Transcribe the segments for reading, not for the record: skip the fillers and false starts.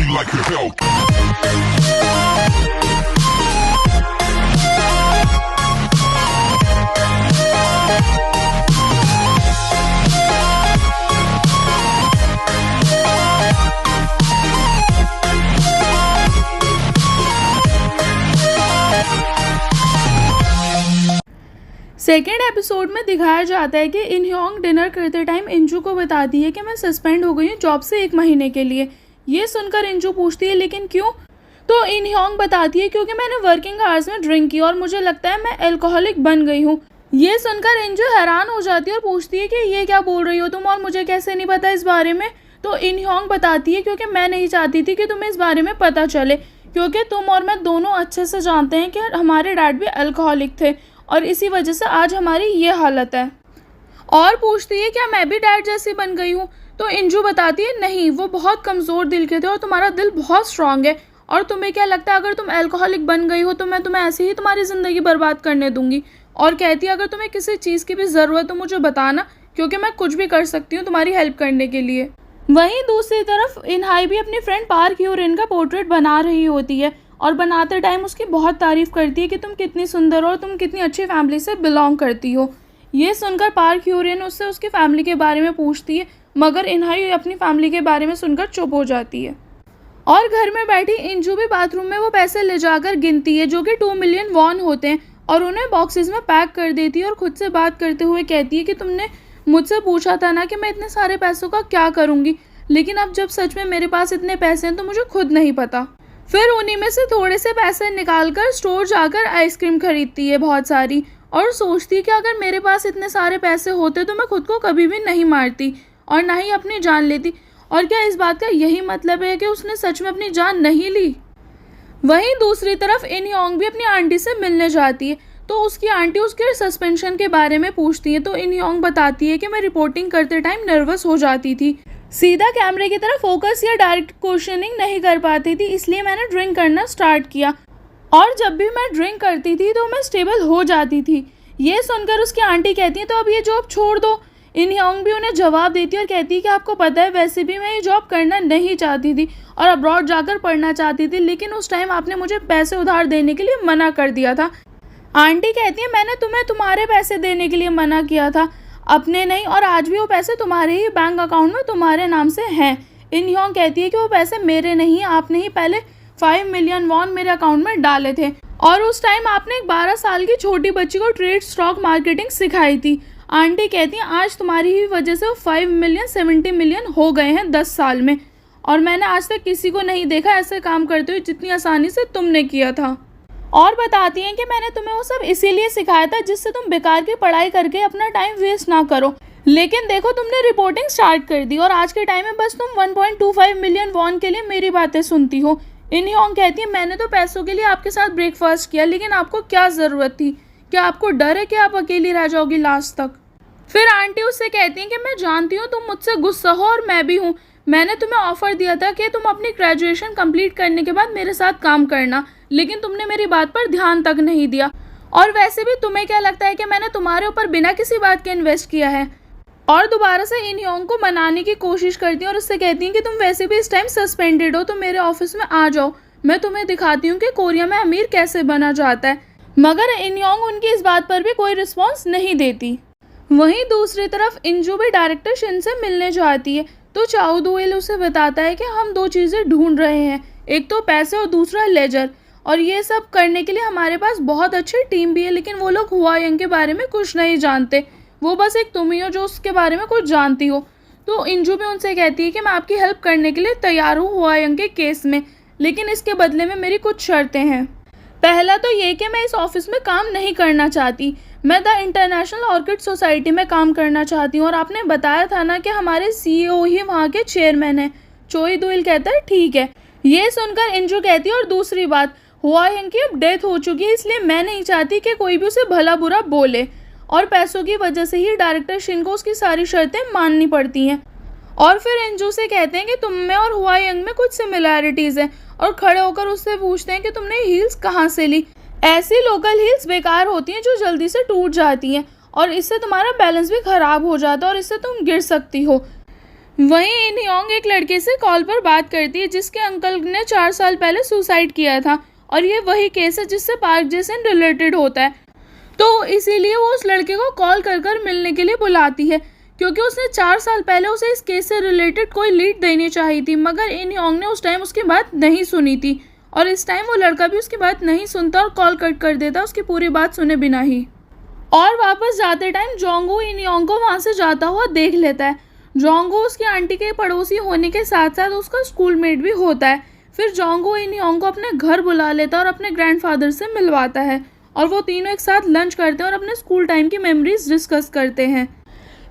like your help. Second episode में दिखाया जाता है कि इन ह्योंग डिनर करते टाइम इंजू को बताती है कि मैं सस्पेंड हो गई हूँ जॉब से 1 महीने के लिए। ये सुनकर इंजू पूछती है लेकिन क्यों? तो इन ह्योंग बताती है क्योंकि मैंने वर्किंग आवर्स में ड्रिंक की और मुझे लगता है मैं अल्कोहलिक बन गई हूँ। ये सुनकर इंजू हैरान हो जाती है और पूछती है कि ये क्या बोल रही हो तुम और मुझे कैसे नहीं पता इस बारे में? तो इन ह्योंग बताती है क्योंकि मैं नहीं चाहती थी कि तुम्हें इस बारे में पता चले, क्योंकि तुम और मैं दोनों अच्छे से जानते हैं कि हमारे डैड भी अल्कोहलिक थे और इसी वजह से आज हमारी ये हालत है। और पूछती है क्या मैं भी डैड जैसी बन गई हूँ? तो इंजू बताती है नहीं, वो बहुत कमज़ोर दिल के थे और तुम्हारा दिल बहुत स्ट्रांग है। और तुम्हें क्या लगता है अगर तुम अल्कोहलिक बन गई हो तो मैं तुम्हें ऐसे ही तुम्हारी ज़िंदगी बर्बाद करने दूंगी? और कहती है अगर तुम्हें किसी चीज़ की भी ज़रूरत हो मुझे बताना, क्योंकि मैं कुछ भी कर सकती हूँ तुम्हारी हेल्प करने के लिए। वहीं दूसरी तरफ इनहाई भी अपनी फ्रेंड पार्क ह्यूरिन का पोर्ट्रेट बना रही होती है और बनाते टाइम उसकी बहुत तारीफ़ करती है कि तुम कितनी सुंदर हो और तुम कितनी अच्छी फैमिली से बिलोंग करती हो। ये सुनकर पार्क ह्यूरिन उससे उसकी फैमिली के बारे में पूछती है, मगर इनहाई अपनी फैमिली के बारे में सुनकर चुप हो जाती है। और घर में बैठी इंजू भी बाथरूम में वो पैसे ले जाकर गिनती है जो कि 2 मिलियन वॉन होते हैं और उन्हें बॉक्सेस में पैक कर देती है और खुद से बात करते हुए कहती है कि तुमने मुझसे पूछा था ना कि मैं इतने सारे पैसों का क्या करूँगी, लेकिन अब जब सच में मेरे पास इतने पैसे हैं तो मुझे खुद नहीं पता। फिर उन्हीं में से थोड़े से पैसे निकालकर स्टोर जाकर आइसक्रीम खरीदती है बहुत सारी और सोचती है कि अगर मेरे पास इतने सारे पैसे होते तो मैं खुद को कभी भी नहीं मारती और ना ही अपनी जान लेती। और क्या इस बात का यही मतलब है कि उसने सच में अपनी जान नहीं ली? वहीं दूसरी तरफ इन ह्योंग भी अपनी आंटी से मिलने जाती है तो उसकी आंटी उसके सस्पेंशन के बारे में पूछती है। तो इन ह्योंग बताती है कि मैं रिपोर्टिंग करते टाइम नर्वस हो जाती थी, सीधा कैमरे की तरफ फोकस या डायरेक्ट क्वेश्चनिंग नहीं कर पाती थी, इसलिए मैंने ड्रिंक करना स्टार्ट किया और जब भी मैं ड्रिंक करती थी तो मैं स्टेबल हो जाती थी। ये सुनकर उसकी आंटी कहती है तो अब ये जॉब छोड़ दो। इन ह्योंग भी उन्हें जवाब देती है और कहती है कि आपको पता है वैसे भी मैं ये जॉब करना नहीं चाहती थी और अब्रॉड जाकर पढ़ना चाहती थी, लेकिन उस टाइम आपने मुझे पैसे उधार देने के लिए मना कर दिया था। आंटी कहती है मैंने तुम्हें तुम्हारे पैसे देने के लिए मना किया था, अपने नहीं, और आज भी वो पैसे तुम्हारे ही बैंक अकाउंट में तुम्हारे नाम से हैं। इन ह्योंग कहती है कि वो पैसे मेरे नहीं, आपने ही पहले 5 मिलियन वॉन मेरे अकाउंट में डाले थे और उस टाइम आपने एक 12 साल की छोटी बच्ची को ट्रेड स्टॉक मार्केटिंग सिखाई थी। आंटी कहती हैं आज तुम्हारी ही वजह से वो 5 मिलियन 70 मिलियन हो गए हैं 10 साल में और मैंने आज तक किसी को नहीं देखा ऐसे काम करते हुए जितनी आसानी से तुमने किया था। और बताती हैं कि मैंने तुम्हें वो सब इसीलिए सिखाया था जिससे तुम बेकार की पढ़ाई करके अपना टाइम वेस्ट ना करो, लेकिन देखो तुमने रिपोर्टिंग स्टार्ट कर दी और आज के टाइम में बस तुम 1.25 मिलियन वॉन के लिए मेरी बातें सुनती हो। इन ह्योंग कहती है मैंने तो पैसों के लिए आपके साथ ब्रेकफास्ट किया, लेकिन आपको क्या ज़रूरत थी? क्या आपको डर है कि आप अकेली रह जाओगी लास्ट तक? फिर आंटी उससे कहती हैं कि मैं जानती हूँ तुम मुझसे गुस्सा हो और मैं भी हूँ, मैंने तुम्हें ऑफ़र दिया था कि तुम अपनी ग्रेजुएशन कंप्लीट करने के बाद मेरे साथ काम करना, लेकिन तुमने मेरी बात पर ध्यान तक नहीं दिया। और वैसे भी तुम्हें क्या लगता है कि मैंने तुम्हारे ऊपर बिना किसी बात के इन्वेस्ट किया है? और दोबारा से इन ह्योंग को मनाने की कोशिश करती हैं और उससे कहती हैं कि तुम वैसे भी इस टाइम सस्पेंडेड हो तो मेरे ऑफिस में आ जाओ, मैं तुम्हें दिखाती हूँ कि कोरिया में अमीर कैसे बना जाता है। मगर इन ह्योंग उनकी इस बात पर भी कोई रिस्पॉन्स नहीं देती। वहीं दूसरी तरफ इंजू भी डायरेक्टर शिन से मिलने जाती है तो चाओ दुएल उसे बताता है कि हम 2 चीज़ें ढूंढ रहे हैं, एक तो पैसे और दूसरा लेजर, और ये सब करने के लिए हमारे पास बहुत अच्छी टीम भी है, लेकिन वो लोग हुआ यंग के बारे में कुछ नहीं जानते, वो बस एक तुम ही हो जो उसके बारे में कुछ जानती हो। तो इंजू भी उनसे कहती है कि मैं आपकी हेल्प करने के लिए तैयार हूँ हुआ यंग के केस में, लेकिन इसके बदले में मेरी कुछ शर्तें हैं। पहला तो ये कि मैं इस ऑफिस में काम नहीं करना चाहती, मैं द इंटरनेशनल ऑर्किड सोसाइटी में काम करना चाहती हूँ और आपने बताया था ना कि हमारे CEO ही वहाँ के चेयरमैन हैं। चोई दुइल कहता है ठीक है। ये सुनकर इंजू कहती है और दूसरी बात, हुआ यंग की अब डेथ हो चुकी है, इसलिए मैं नहीं चाहती कि कोई भी उसे भला बुरा बोले और पैसों की वजह से ही डायरेक्टर शिन को उसकी सारी शर्तें माननी पड़ती हैं। और फिर इंजू से कहते हैं कि तुम में और हुआ यंग में कुछ सिमिलैरिटीज़ हैं और खड़े होकर उससे पूछते हैं कि तुमने हील्स कहाँ से ली। ऐसी लोकल हील्स बेकार होती हैं जो जल्दी से टूट जाती हैं और इससे तुम्हारा बैलेंस भी ख़राब हो जाता है और इससे तुम गिर सकती हो। वहीं इन योंग एक लड़के से कॉल पर बात करती है जिसके अंकल ने 4 साल पहले सुसाइड किया था और ये वही केस है जिससे पार्क जे-सन रिलेटेड होता है। तो इसीलिए वो उस लड़के को कॉल कर कर मिलने के लिए बुलाती है क्योंकि उसने 4 साल पहले उसे इस केस से रिलेटेड कोई लीड देनी चाहिए थी, मगर इन योंग ने उस टाइम उसकी बात नहीं सुनी थी और इस टाइम वो लड़का भी उसकी बात नहीं सुनता और कॉल कट कर देता उसकी पूरी बात सुने बिना ही। और वापस जाते टाइम जोंगू इन योंग को वहाँ से जाता हुआ देख लेता है। जोंगू उसकी आंटी के पड़ोसी होने के साथ साथ उसका स्कूलमेट भी होता है। फिर जोंगू इन योंग को अपने घर बुला लेता है और अपने ग्रैंडफादर से मिलवाता है और वो तीनों एक साथ लंच करते हैं और अपने स्कूल टाइम की मेमोरीज डिस्कस करते हैं।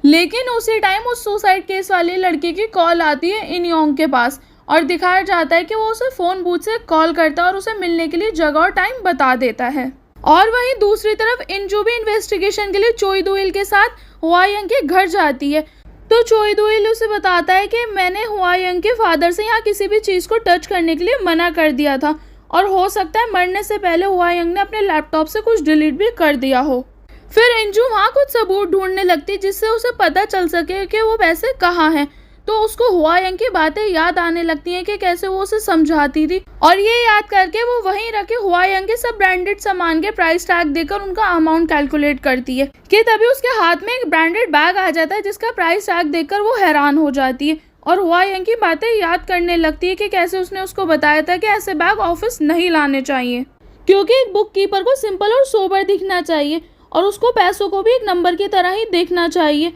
लेकिन उसी टाइम उस सुसाइड केस वाले लड़के की कॉल आती है इन योंग के पास और दिखाया जाता है कि वो उसे फ़ोन बूथ से कॉल करता है और उसे मिलने के लिए जगह और टाइम बता देता है। और वहीं दूसरी तरफ इंजू भी इन्वेस्टिगेशन के लिए चोई दुइल के साथ हुआयंग के घर जाती है। तो चोई दुइल उसे बताता है कि मैंने हुआयंग के फादर से यहाँ किसी भी चीज़ को टच करने के लिए मना कर दिया था और हो सकता है मरने से पहले हुआयंग ने अपने लैपटॉप से कुछ डिलीट भी कर दिया हो। फिर इंजू वहाँ कुछ सबूत ढूंढने लगती है जिससे उसे पता चल सके कि वो पैसे कहाँ हैं। तो उसको हुआयंग की बातें याद आने लगती हैं कि कैसे वो उसे समझाती थी और ये याद करके वो वहीं रखे हुआयंग के सब ब्रांडेड सामान के प्राइस टैग देकर उनका अमाउंट कैलकुलेट करती है कि तभी उसके हाथ में एक ब्रांडेड बैग आ जाता है जिसका प्राइस टैग देखकर वो हैरान हो जाती है और हुआयंग की बातें याद करने लगती है कि कैसे उसने उसको बताया था कि ऐसे बैग ऑफिस नहीं लाने चाहिए क्योंकि एक बुक कीपर को सिंपल और सोबर दिखना चाहिए और उसको पैसों को भी एक नंबर की तरह ही देखना चाहिए।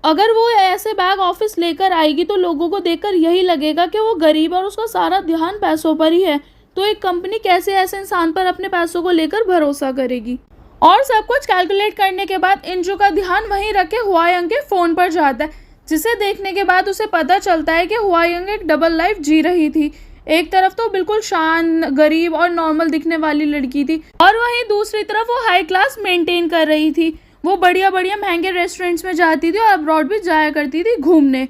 अगर वो ऐसे बैग ऑफिस लेकर आएगी तो लोगों को देखकर यही लगेगा कि वो गरीब और उसका सारा ध्यान पैसों पर ही है। तो एक कंपनी कैसे ऐसे इंसान पर अपने पैसों को लेकर भरोसा करेगी। और सब कुछ कैलकुलेट करने के बाद इंजू का ध्यान वहीं रखे हुआयंग के फ़ोन पर जाता है जिसे देखने के बाद उसे पता चलता है कि हुआयंग एक डबल लाइफ जी रही थी। एक तरफ तो बिल्कुल शान, गरीब और नॉर्मल दिखने वाली लड़की थी और वहीं दूसरी तरफ वो हाई क्लास मेंटेन कर रही थी। वो बढ़िया बढ़िया महंगे रेस्टोरेंट्स में जाती थी और अब्रॉड भी जाया करती थी घूमने।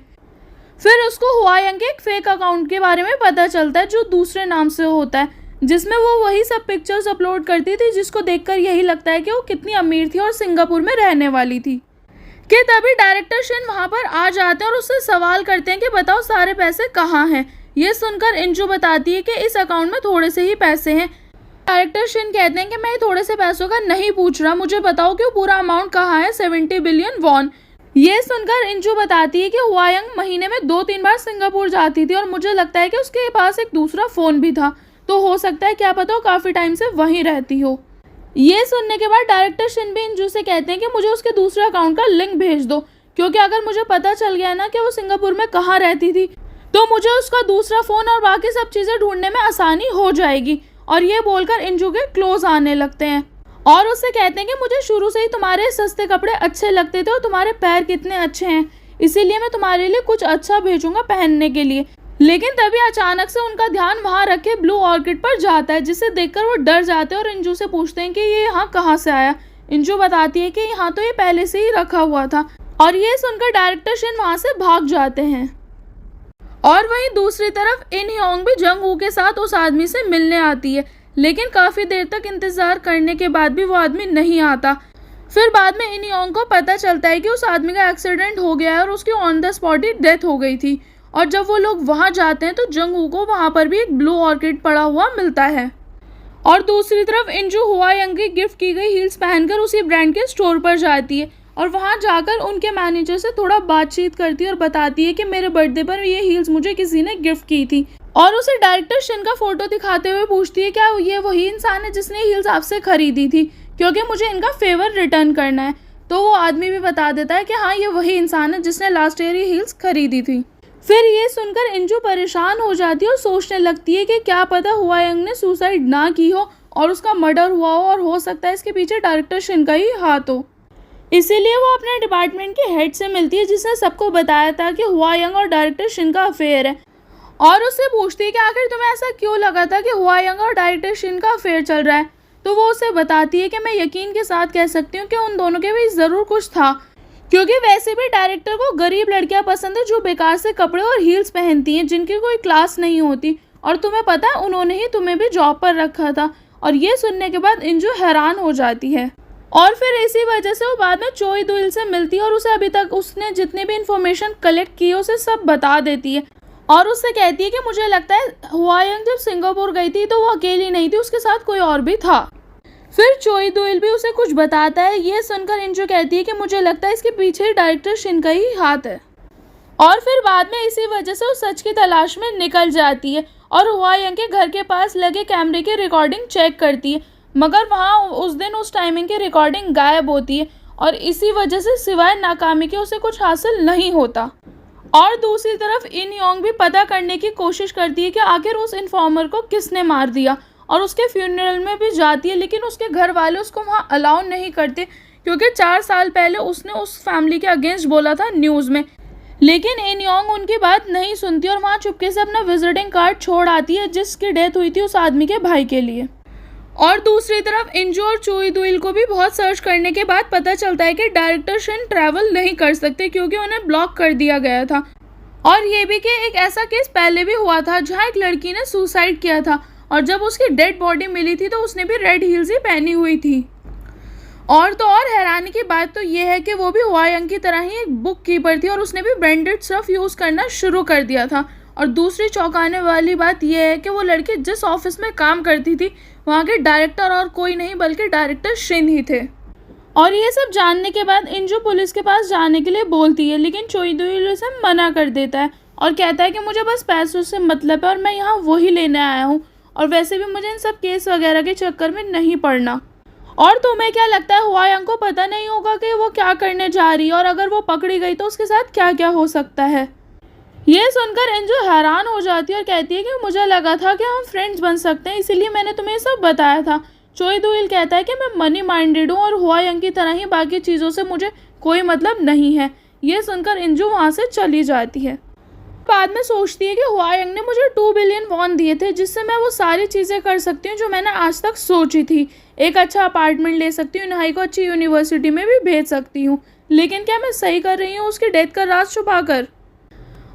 फिर उसको हुआयंग के एक फेक अकाउंट के बारे में पता चलता है जो दूसरे नाम से होता है जिसमें वो वही सब पिक्चर्स अपलोड करती थी जिसको देखकर यही लगता है कि वो कितनी अमीर थी और सिंगापुर में रहने वाली थी। कि तभी डायरेक्टर शिन वहाँ पर आ जाते हैं और उससे सवाल करते हैं कि बताओ सारे पैसे कहाँ हैं। ये सुनकर इंजू बताती है कि इस अकाउंट में थोड़े से ही पैसे हैं। डायरेक्टर शिन कहते हैं कि मैं थोड़े से पैसों का नहीं पूछ रहा, मुझे बताओ कि पूरा अमाउंट कहाँ है, 70 बिलियन वॉन। ये सुनकर इंजू बताती है कि हुआयंग महीने में 2-3 बार सिंगापुर जाती थी और मुझे लगता है कि उसके पास एक दूसरा फ़ोन भी था, तो हो सकता है क्या पता वो काफ़ी टाइम से वहीं रहती हो। ये सुनने के बाद डायरेक्टर शिन भी इंजू से कहते हैं कि मुझे उसके दूसरे अकाउंट का लिंक भेज दो क्योंकि अगर मुझे पता चल गया ना कि वो सिंगापुर में कहाँ रहती थी तो मुझे उसका दूसरा फ़ोन और बाकी सब चीज़ें ढूंढने में आसानी हो जाएगी। और ये बोलकर इंजू के क्लोज आने लगते हैं और उससे कहते हैं कि मुझे शुरू से ही तुम्हारे सस्ते कपड़े अच्छे लगते थे और तुम्हारे पैर कितने अच्छे हैं, इसीलिए मैं तुम्हारे लिए कुछ अच्छा भेजूंगा पहनने के लिए। लेकिन तभी अचानक से उनका ध्यान वहाँ रखे ब्लू ऑर्किड पर जाता है जिसे देखकर वो डर जाते हैं और इंजू से पूछते हैं कि ये यहाँ कहाँ से आया। इंजू बताती है कि यहाँ तो ये पहले से ही रखा हुआ था और ये सुनकर डायरेक्टर शिन वहाँ से भाग जाते हैं। और वहीं दूसरी तरफ इन योंग भी जंग वू के साथ उस आदमी से मिलने आती है लेकिन काफ़ी देर तक इंतज़ार करने के बाद भी वो आदमी नहीं आता। फिर बाद में इन योंग को पता चलता है कि उस आदमी का एक्सीडेंट हो गया है और उसकी on the spot he death हो गई थी। और जब वो लोग वहाँ जाते हैं तो जंग वू को वहाँ पर भी एक ब्लू ऑर्किड पड़ा हुआ मिलता है। और दूसरी तरफ इंजू हुआयंग की गिफ्ट की गई हील्स पहनकर उसी ब्रांड के स्टोर पर जाती है और वहाँ जाकर उनके मैनेजर से थोड़ा बातचीत करती है और बताती है कि मेरे बर्थडे पर ये हील्स मुझे किसी ने गिफ्ट की थी और उसे डायरेक्टर शिन का फोटो दिखाते हुए पूछती है क्या ये वही इंसान है जिसने हील्स आपसे खरीदी थी क्योंकि मुझे इनका फेवर रिटर्न करना है। तो वो आदमी भी बता देता है कि हाँ ये वही इंसान है जिसने लास्ट ईयर ये हील्स खरीदी थी। फिर ये सुनकर इंजू परेशान हो जाती है और सोचने लगती है कि क्या पता हुआयंग ने सुसाइड ना की हो और उसका मर्डर हुआ हो और हो सकता है इसके पीछे डायरेक्टर शिन का ही हाथ हो। इसीलिए वो अपने डिपार्टमेंट के हेड से मिलती है जिसने सबको बताया था कि हुआयंग और डायरेक्टर शिन का अफेयर है और उससे पूछती है कि आखिर तुम्हें ऐसा क्यों लगा था कि हुआयंग और डायरेक्टर शिन का अफेयर चल रहा है। तो वो उसे बताती है कि मैं यकीन के साथ कह सकती हूँ कि उन दोनों के बीच ज़रूर कुछ था क्योंकि वैसे भी डायरेक्टर को गरीब लड़कियां पसंद है जो बेकार से कपड़े और हील्स पहनती हैं जिनकी कोई क्लास नहीं होती और तुम्हें पता है उन्होंने ही तुम्हें भी जॉब पर रखा था। और ये सुनने के बाद इंजू हैरान हो जाती है। और फिर इसी वजह से वो बाद में चोई दुइल से मिलती है और उसे अभी तक उसने जितनी भी इंफॉर्मेशन कलेक्ट की है उसे सब बता देती है और उससे कहती है कि मुझे लगता है हुआयंग जब सिंगापुर गई थी तो वो अकेली नहीं थी, उसके साथ कोई और भी था। फिर चोई दुइल भी उसे कुछ बताता है। ये सुनकर इंजू कहती है कि मुझे लगता है इसके पीछे डायरेक्टर शिन का ही हाथ है। और फिर बाद में इसी वजह से वो सच की तलाश में निकल जाती है और हुआयंग के घर के पास लगे कैमरे की रिकॉर्डिंग चेक करती है, मगर वहाँ उस दिन उस टाइमिंग की रिकॉर्डिंग गायब होती है और इसी वजह से सिवाय नाकामी के उसे कुछ हासिल नहीं होता। और दूसरी तरफ इन योंग भी पता करने की कोशिश करती है कि आखिर उस इन्फॉर्मर को किसने मार दिया और उसके फ्यूनरल में भी जाती है, लेकिन उसके घर वाले उसको वहाँ अलाउ नहीं करते क्योंकि 4 साल पहले उसने उस फैमिली के अगेंस्ट बोला था न्यूज़ में। लेकिन इन योंग उनकी बात नहीं सुनती और वहाँ चुपके से अपना विजिटिंग कार्ड छोड़ आती है जिसकी डेथ हुई थी उस आदमी के भाई के लिए। और दूसरी तरफ इंजू और चोई दुइल को भी बहुत सर्च करने के बाद पता चलता है कि डायरेक्टर शिन ट्रैवल नहीं कर सकते क्योंकि उन्हें ब्लॉक कर दिया गया था। और ये भी कि एक ऐसा केस पहले भी हुआ था जहाँ एक लड़की ने सुसाइड किया था और जब उसकी डेड बॉडी मिली थी तो उसने भी रेड हील्स ही पहनी हुई थी। और तो और हैरानी की बात तो ये है कि वो भी हुआयंग की तरह ही एक बुक कीपर थी और उसने भी ब्रांडेड स्टफ यूज़ करना शुरू कर दिया था। और दूसरी चौंकाने वाली बात यह है कि वो लड़की जिस ऑफिस में काम करती थी वहाँ के डायरेक्टर और कोई नहीं बल्कि डायरेक्टर शिन ही थे। और ये सब जानने के बाद इंजू पुलिस के पास जाने के लिए बोलती है, लेकिन चोई दुइल उसे मना कर देता है और कहता है कि मुझे बस पैसों से मतलब है और मैं यहाँ वही लेने आया हूँ और वैसे भी मुझे इन सब केस वगैरह के चक्कर में नहीं पड़ना। और तुम्हें क्या लगता है हुआयंग को पता नहीं होगा कि वो क्या करने जा रही है और अगर वो पकड़ी गई तो उसके साथ क्या क्या हो सकता है? ये सुनकर इंजू हैरान हो जाती है और कहती है कि मुझे लगा था कि हम फ्रेंड्स बन सकते हैं, इसीलिए मैंने तुम्हें सब बताया था। चोई दुइल कहता है कि मैं मनी माइंडेड हूँ और हुआयंग की तरह ही बाकी चीज़ों से मुझे कोई मतलब नहीं है। ये सुनकर इंजू वहाँ से चली जाती है। बाद में सोचती है कि हुआयंग ने मुझे 2 बिलियन वॉन दिए थे जिससे मैं वो सारी चीज़ें कर सकती हूँ जो मैंने आज तक सोची थी। एक अच्छा अपार्टमेंट ले सकती हूँ, नहाई को अच्छी यूनिवर्सिटी में भी भेज सकती हूँ, लेकिन क्या मैं सही कर रही हूँ उसकी डेथ का राज छुपाकर?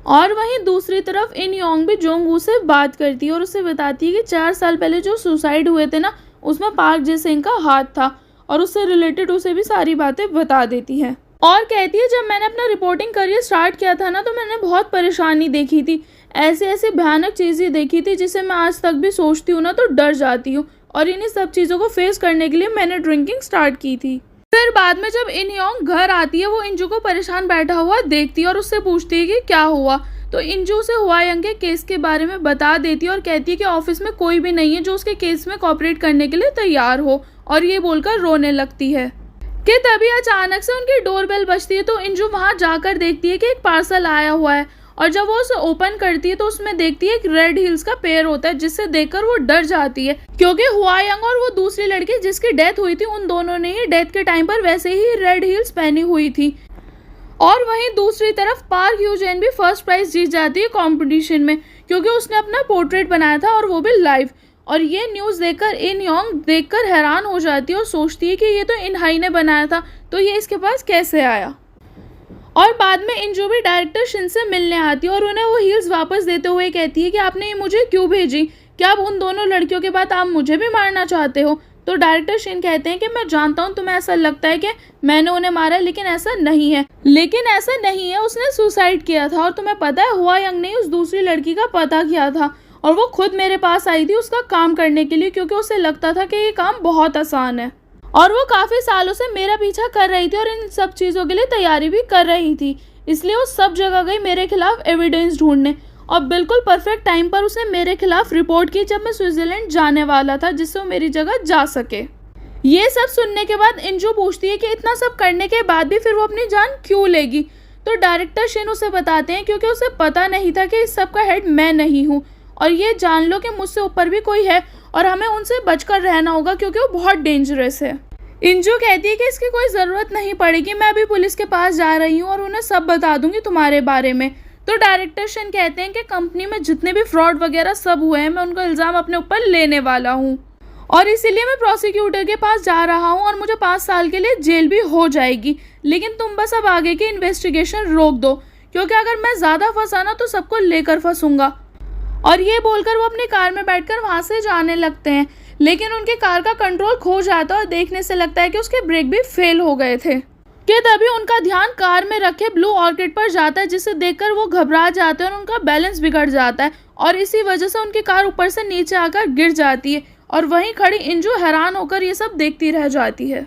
और वहीं दूसरी तरफ इन योंग भी जोंगवू से बात करती है और उसे बताती है कि 4 साल पहले जो सुसाइड हुए थे ना उसमें पार्क जे सिंह का हाथ था और उससे रिलेटेड उसे भी सारी बातें बता देती है। और कहती है जब मैंने अपना रिपोर्टिंग करियर स्टार्ट किया था ना तो मैंने बहुत परेशानी देखी थी, ऐसी ऐसी भयानक चीज़ें देखी थी जिसे मैं आज तक भी सोचती हूँ ना तो डर जाती हूँ और इन्हीं सब चीज़ों को फेस करने के लिए मैंने ड्रिंकिंग स्टार्ट की थी। फिर बाद में जब इन योंग घर आती है वो इंजू को परेशान बैठा हुआ देखती है और उससे पूछती है कि क्या हुआ, तो इंजू से हुआयंग के केस के बारे में बता देती है और कहती है कि ऑफिस में कोई भी नहीं है जो उसके केस में कोऑपरेट करने के लिए तैयार हो, और ये बोलकर रोने लगती है कि तभी अचानक से उनकी डोरबेल बजती है। तो इंजू वहां जाकर देखती है कि एक पार्सल आया हुआ है और जब वो उसे ओपन करती है तो उसमें देखती है एक रेड हिल्स का पेड़ होता है जिससे देखकर वो डर जाती है क्योंकि हुआयंग और वो दूसरी लड़की जिसकी डेथ हुई थी उन दोनों ने ही डेथ के टाइम पर वैसे ही रेड हिल्स पहनी हुई थी। और वहीं दूसरी तरफ पार्क ह्यूजेन भी फर्स्ट प्राइज जीत जाती है कंपटीशन में क्योंकि उसने अपना पोर्ट्रेट बनाया था और वो भी लाइव। और ये न्यूज़ देखकर इन योंग देखकर हैरान हो जाती है और सोचती है कि ये तो इनहाई ने बनाया था, तो ये इसके पास कैसे आया। और बाद में इंजू भी डायरेक्टर शिन से मिलने आती है और उन्हें वो हील्स वापस देते हुए कहती है कि आपने ये मुझे क्यों भेजी, क्या आप उन दोनों लड़कियों के बाद आप मुझे भी मारना चाहते हो? तो डायरेक्टर शिन कहते हैं कि मैं जानता हूँ तुम्हें ऐसा लगता है कि मैंने उन्हें मारा, लेकिन ऐसा नहीं है, उसने सुसाइड किया था। और तुम्हें पता है हुआयंग ने उस दूसरी लड़की का पता किया था और वो खुद मेरे पास आई थी उसका काम करने के लिए क्योंकि उसे लगता था कि ये काम बहुत आसान है और वो काफ़ी सालों से मेरा पीछा कर रही थी और इन सब चीज़ों के लिए तैयारी भी कर रही थी, इसलिए वो सब जगह गई मेरे खिलाफ एविडेंस ढूंढने और बिल्कुल परफेक्ट टाइम पर उसने मेरे खिलाफ रिपोर्ट की जब मैं स्विट्जरलैंड जाने वाला था जिससे वो मेरी जगह जा सके। ये सब सुनने के बाद इंजू पूछती है कि इतना सब करने के बाद भी फिर वो अपनी जान क्यों लेगी, तो डायरेक्टर शिन उसे बताते हैं क्योंकि उसे पता नहीं था कि इस सब का हेड मैं नहीं हूँ और ये जान लो कि मुझसे ऊपर भी कोई है और हमें उनसे बचकर रहना होगा क्योंकि वो बहुत डेंजरस है। इंजू कहती है कि इसकी कोई ज़रूरत नहीं पड़ेगी, मैं अभी पुलिस के पास जा रही हूँ और उन्हें सब बता दूंगी तुम्हारे बारे में। तो डायरेक्टर शिन कहते हैं कि कंपनी में जितने भी फ्रॉड वगैरह सब हुए हैं मैं उनका इल्ज़ाम अपने ऊपर लेने वाला हूँ और इसीलिए मैं प्रोसिक्यूटर के पास जा रहा हूँ और मुझे 5 साल के लिए जेल भी हो जाएगी, लेकिन तुम बस अब आगे की इन्वेस्टिगेशन रोक दो क्योंकि अगर मैं ज़्यादा फंसा ना तो सबको लेकर फंसूंगा। और ये बोलकर वो अपनी कार में बैठकर वहाँ से जाने लगते हैं। लेकिन उनकी कार का कंट्रोल खो जाता है और देखने से लगता है कि उसके ब्रेक भी फेल हो गए थे कि तभी उनका ध्यान कार में रखे ब्लू ऑर्किड पर जाता है, जिसे देखकर वो घबरा जाते हैं और उनका बैलेंस बिगड़ जाता है और इसी वजह से उनकी कार ऊपर से नीचे आकर गिर जाती है और वहीं खड़ी इंजू हैरान होकर ये सब देखती रह जाती है।